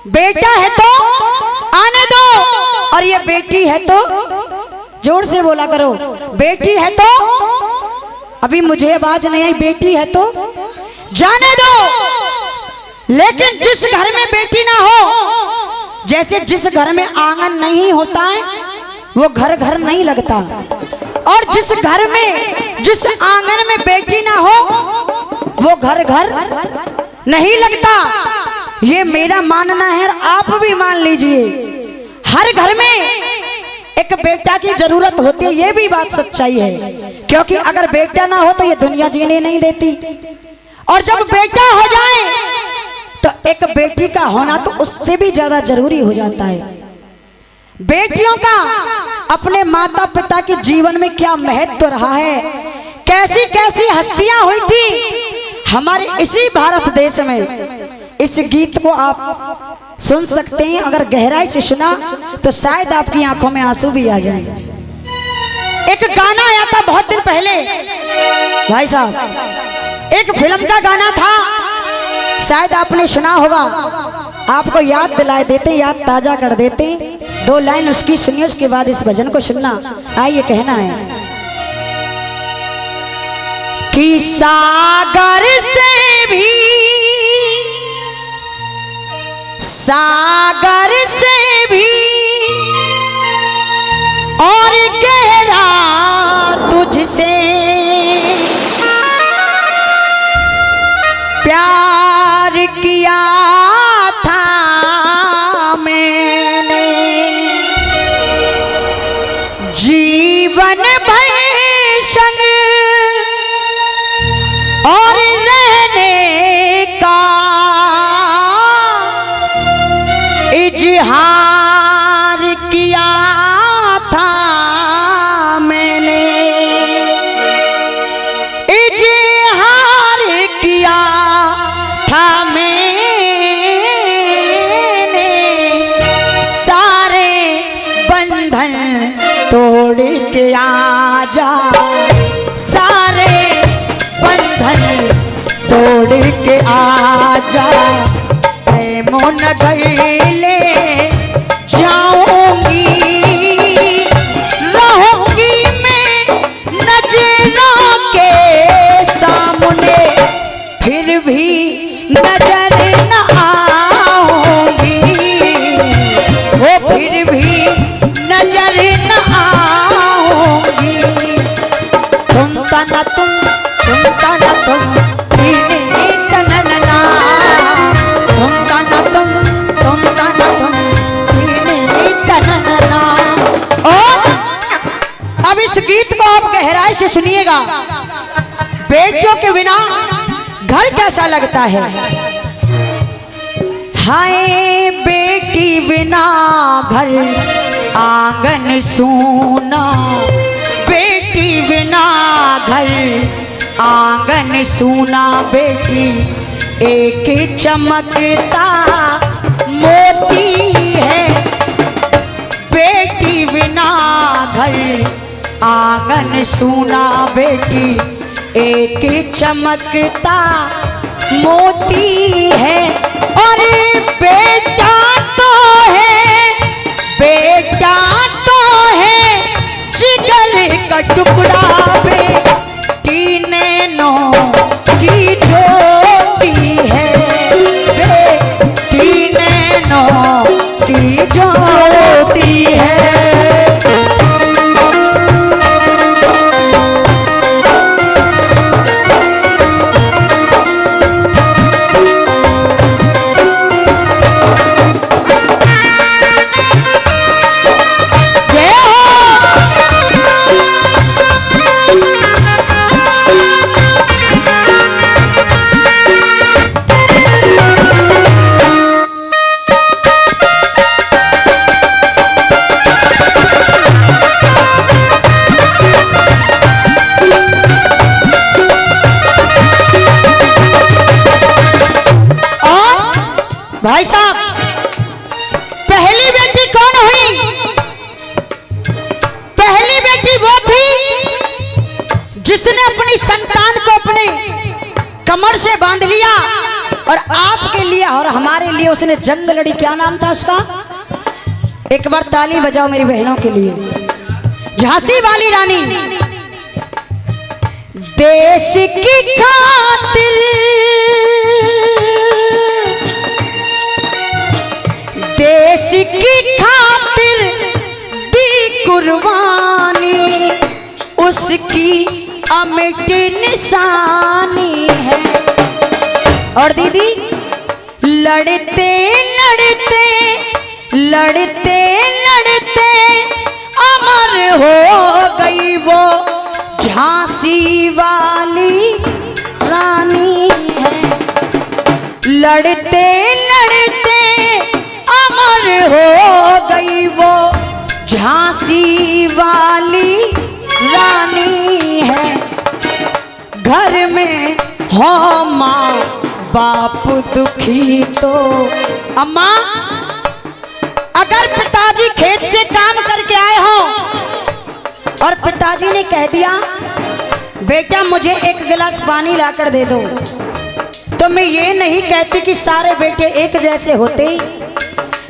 बेटा है तो आने दो, और ये बेटी है तो जोर से बोला करो, बेटी है तो, अभी मुझे आवाज नहीं आई, बेटी है तो जाने दो। लेकिन जिस घर में बेटी ना हो, जैसे जिस घर में आंगन नहीं होता है वो घर घर नहीं लगता, और जिस घर में जिस आंगन में बेटी ना हो वो घर घर नहीं लगता। ये मेरा मानना है, आप भी मान लीजिए। हर घर में एक बेटा की जरूरत होती है, ये भी बात सच्चाई है, क्योंकि अगर बेटा ना हो तो ये दुनिया जीने नहीं देती, और जब बेटा हो जाए तो एक बेटी का होना तो उससे भी ज्यादा जरूरी हो जाता है। बेटियों का अपने माता पिता के जीवन में क्या महत्व रहा है, कैसी कैसी हस्तियां हुई थी हमारे इसी भारत देश में। इस गीत को आप सुन सकते हैं, अगर गहराई से सुना तो शायद आपकी आंखों में आंसू भी आ जाए। एक गाना आया था बहुत दिन पहले भाई साहब, एक फिल्म का गाना था, शायद आपने सुना होगा। आपको याद दिलाए देते, याद ताजा कर देते, दो लाइन उसकी सुनिए, उसके बाद इस भजन को सुनना। आइए, कहना है कि सागर से भी, सागर से भी और गहरा तुझसे प्यार किया था मैंने, जीवन भर संग और रहने का इजहार किया था मैंने, इजहार किया था मैंने, सारे बंधन तोड़ के आजा, सारे बंधन तोड़ के आजा, प्रेमों नगर ले जाऊंगी, रहूंगी मैं नजरों के सामने, फिर भी नजर न आऊंगी, वो फिर भी नजर न आऊंगी। तुम तना तुम तना तुम, इस गीत को आप गहराई से सुनिएगा। बेटियों के बिना घर कैसा लगता है। हाय बेटी बिना घर आंगन सूना, बेटी बिना घर आंगन सूना, बेटी एक चमकता मोती है, बेटी बिना घर आंगन सूना, बेटी एक चमकता मोती है, और बेटा तो है, बेटा तो है जिगर का टुकड़ा, बेटी नैनों की ज्योति है, बेटी नैनों की ज्योति है। भाई साहब, पहली बेटी कौन हुई? पहली बेटी वो थी जिसने अपनी संतान को अपने कमर से बांध लिया और आपके लिए और हमारे लिए उसने जंग लड़ी। क्या नाम था उसका? एक बार ताली बजाओ मेरी बहनों के लिए। झांसी वाली रानी। देश की खातिर, देश की खातिर दी कुर्बानी, उसकी अमिट निशानी है। और दीदी, लड़ते लड़ते लड़ते लड़ते अमर हो गई वो झांसी वाली रानी है। लड़ते लड़ते अमर हो गई वो झांसी वाली रानी है। घर में हो माँ बाप दुखी तो, अम्मा अगर पिताजी खेत से काम करके आए हो और पिताजी ने कह दिया बेटा मुझे एक गिलास पानी लाकर दे दो, तो मैं ये नहीं कहती कि सारे बेटे एक जैसे होते,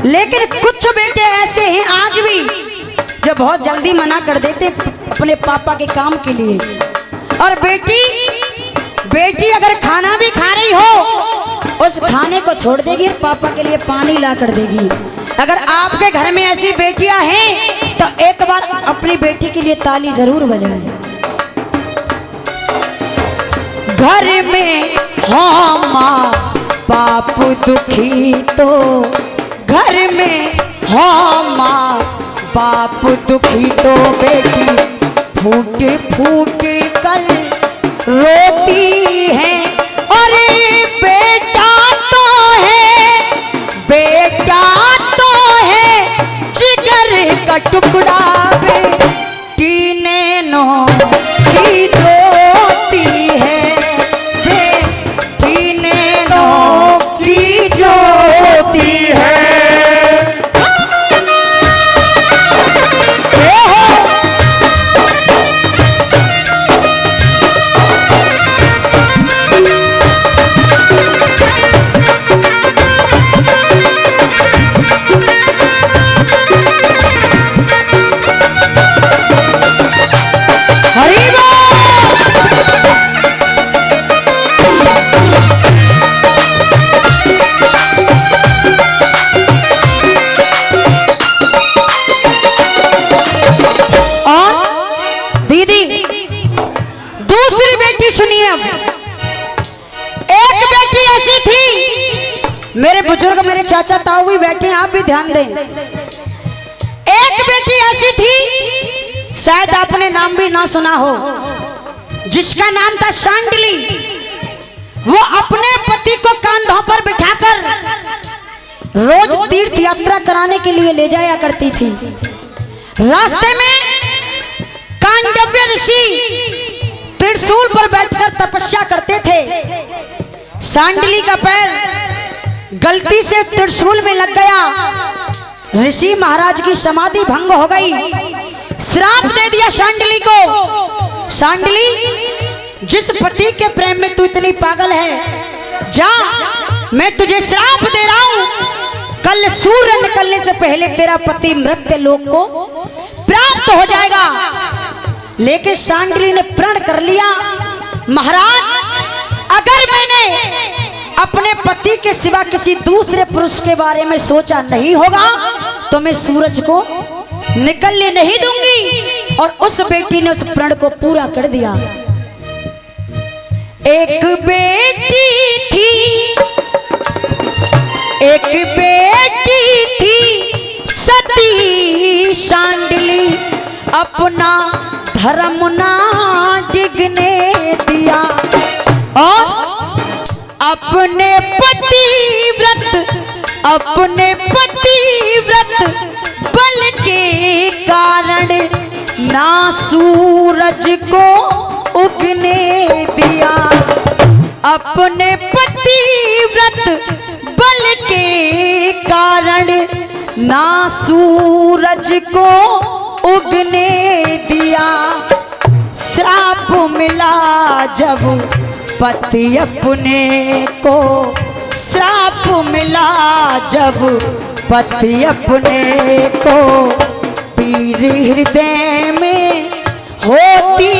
लेकिन कुछ बेटे ऐसे हैं आज भी जो बहुत जल्दी मना कर देते अपने पापा के काम के लिए। और बेटी अगर खाना भी खा रही हो उस खाने को छोड़ देगी और पापा के लिए पानी ला कर देगी। अगर आपके घर में ऐसी बेटियां हैं तो एक बार अपनी बेटी के लिए ताली जरूर बजाएं। घर में हो माँ बाप दुखी तो, घर में हो माँ बाप दुखी तो बेटी फूट फूट कर रोती है। अरे बेटा तो है, बेटा तो है जिगर का टुकड़ा, बेटी नैनों की ज्योति है, बेटी नैनों की ज्योति है। मेरे बुजुर्ग मेरे चाचा ताऊ भी बैठे, आप भी ध्यान दें। एक बेटी ऐसी थी, शायद आपने नाम भी ना सुना हो, जिसका नाम था सांडली। वो अपने पति को कंधों पर बिठाकर रोज तीर्थ यात्रा कराने के लिए ले जाया करती थी। रास्ते में कांडव्य ऋषि त्रिशूल पर बैठकर तपस्या करते थे। सांडली का पैर गलती से त्रिशूल में लग गया। ऋषि महाराज की समाधि भंग हो गई। श्राप दे दिया सांडली को, सांडली जिस पति के प्रेम में तू इतनी पागल है, जा मैं तुझे श्राप दे रहा हूं, कल सूर्य निकलने से पहले तेरा पति मृत्यु लोक को प्राप्त हो जाएगा। लेकिन सांडली ने प्रण कर लिया, महाराज अगर मैंने अपने पति के सिवा किसी दूसरे पुरुष के बारे में सोचा नहीं होगा तो मैं सूरज को निकलने नहीं दूंगी। और उस बेटी ने उस प्रण को पूरा कर दिया। एक बेटी थी, एक बेटी थी सती सांडली, अपना धर्म ना डिगने दिया और अपने पतिव्रत बल के कारण ना सूरज को उगने दिया। अपने पतिव्रत बल के कारण ना सूरज को उगने दिया। श्राप मिला जब पति अपने को श्राप मिला जब पति अपने को पीर हृदय में होती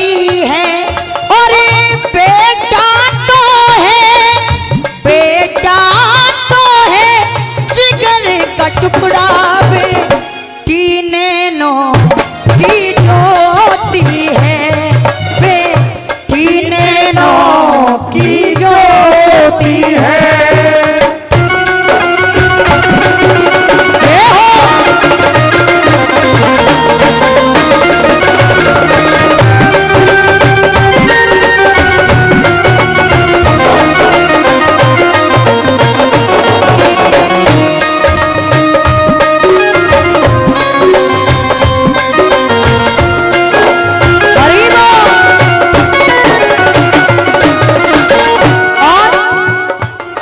है। और बेटा तो है जिगर का टुकड़ा बेटी नैनों की ज्योति है, बेटी नैनों की ज्योति है।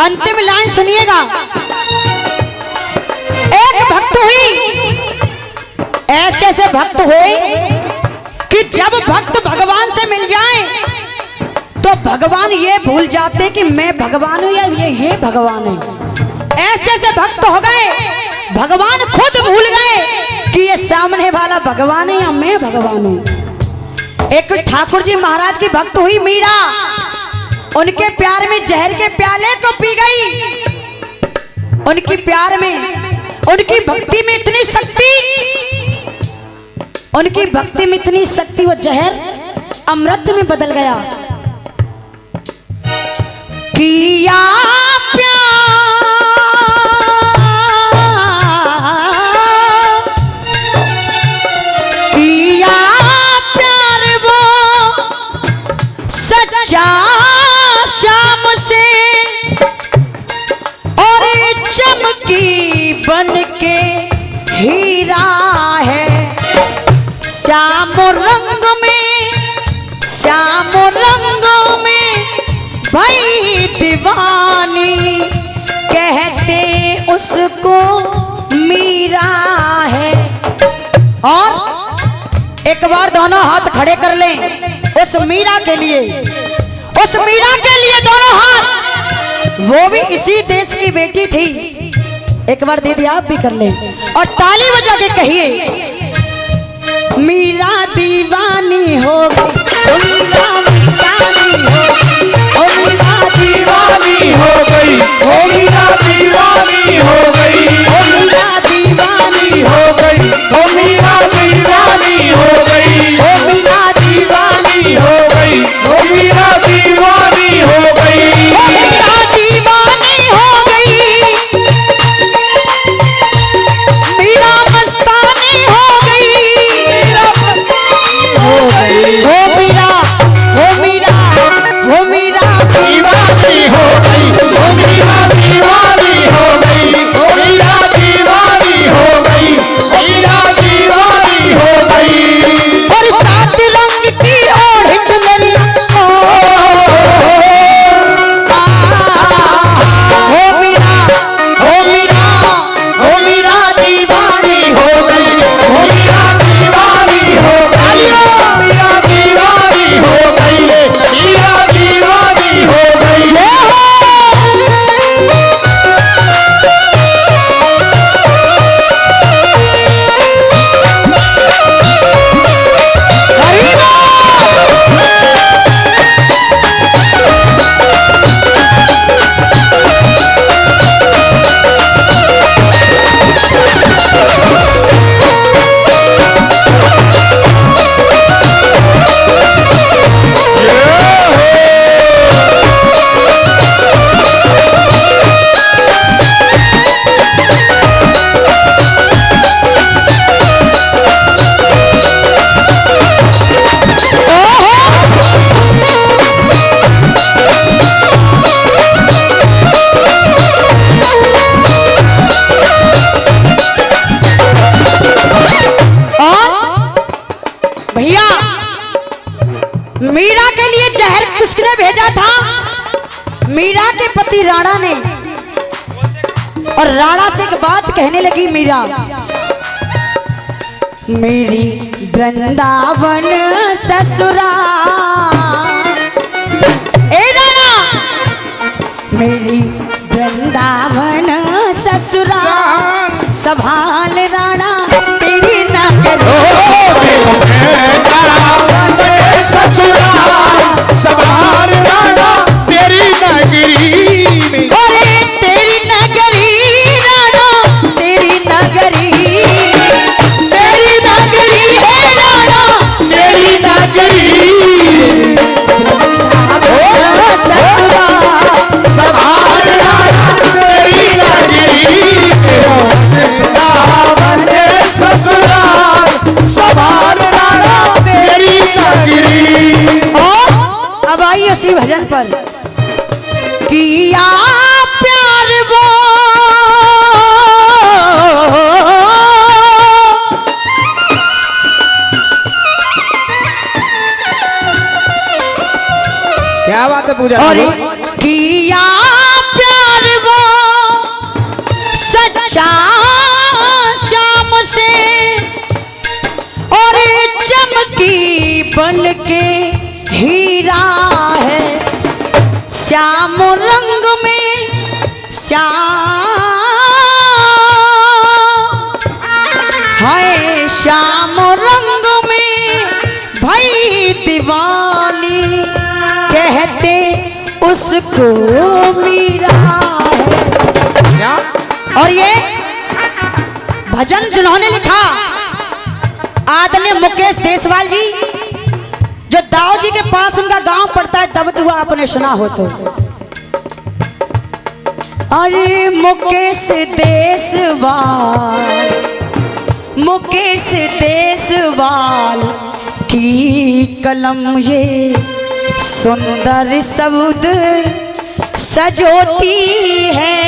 अंतिम लाइन सुनिएगा। एक भक्त हुई, ऐसे ऐसे भक्त हुए कि जब भक्त भगवान से मिल जाए तो भगवान ये भूल जाते कि मैं भगवान हूं या ये भगवान है। ऐसे ऐसे भक्त हो गए, भगवान खुद भूल गए कि ये सामने वाला भगवान है या मैं भगवान हूं। एक ठाकुर जी महाराज की भक्त हुई मीरा, उनके प्यार में जहर के प्याले को पी गई। उनकी प्यार में, उनकी भक्ति में इतनी शक्ति, उनकी भक्ति में इतनी शक्ति, वो जहर अमृत में बदल गया। किया प्यार वो सच्चा शाम से, और चमकी बन के हीरा है। श्याम रंग में भाई दीवानी, कहते उसको मीरा है। और एक बार दोनों हाथ खड़े कर लें उस मीरा के लिए, उस मीरा के लिए दोनों हाथ। वो भी इसी देश की बेटी थी। एक बार दीदी आप भी कर लें और ताली बजा के कहिए, मीरा दीवानी हो गई, मीरा दीवानी हो गई, ओ मीरा दीवानी हो गई, ओ मीरा दीवानी हो गई, ओ मीरा दीवानी हो गई, ओ मीरा दीवानी हो गई, ओ मीरा दीवानी हो गई, ओ मीरा दीवानी हो गई, ओ मीरा दीवानी हो गई, मीरा मस्तानी हो गई, मीरा मस्तानी हो गई, ओ मीरा, ओ मीरा, ओ मीरा दीवानी हो गई, ओ मीरा दीवानी हो गई, ओ मीरा दीवानी हो गई, मीरा दीवानी हो गई। और सात रंग की ओढ़ चुनरी, ओ मीरा, ओ मीरा, ओ मीरा दीवानी हो गई, ओ मीरा दीवानी हो गई, मीरा दीवानी हो गई, मीरा दीवानी हो गई। मीरा के लिए जहर किसने भेजा था? मीरा के पति राणा ने। और राणा से एक बात कहने लगी मीरा, मेरी वृंदावन ससुराल, ए राणा, मेरी वृंदावन ससुराल संभाल राणा तेरी नगरी। वृंदावन ससुराल संभाल राणा तेरी नगरी में। अरे तेरी नगरी राणा तेरी नगरी, तेरी नगरी है राणा तेरी नगरी संभाल राणा तेरी नगरी। वृंदावन ससुराल संभाल राणा तेरी नगरी। अब आइए उसी भजन पर। किया प्यार वो क्या बात है पूजा। और किया प्यार वो सच्चा शाम से, और चमकी बन के हीरा है श्याम रंग में हाय श्याम रंग में भई दीवानी कहते उसको मीरा है। क्या? और ये भजन जिन्होंने लिखा आदरणीय मुकेश देसवाल जी, जो दाऊ जी के पास उनका गांव पड़ता है दबदुआ, आपने सुना हो तो। अरे मुकेश देसवाल, मुकेश देसवाल की कलम ये सुंदर शब्द सजोती है।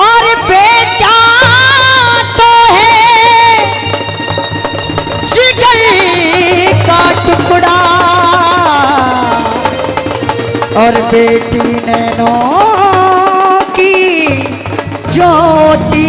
और बेटा तो है जिगर का टुकड़ा, और बेटी नैनों की ज्योति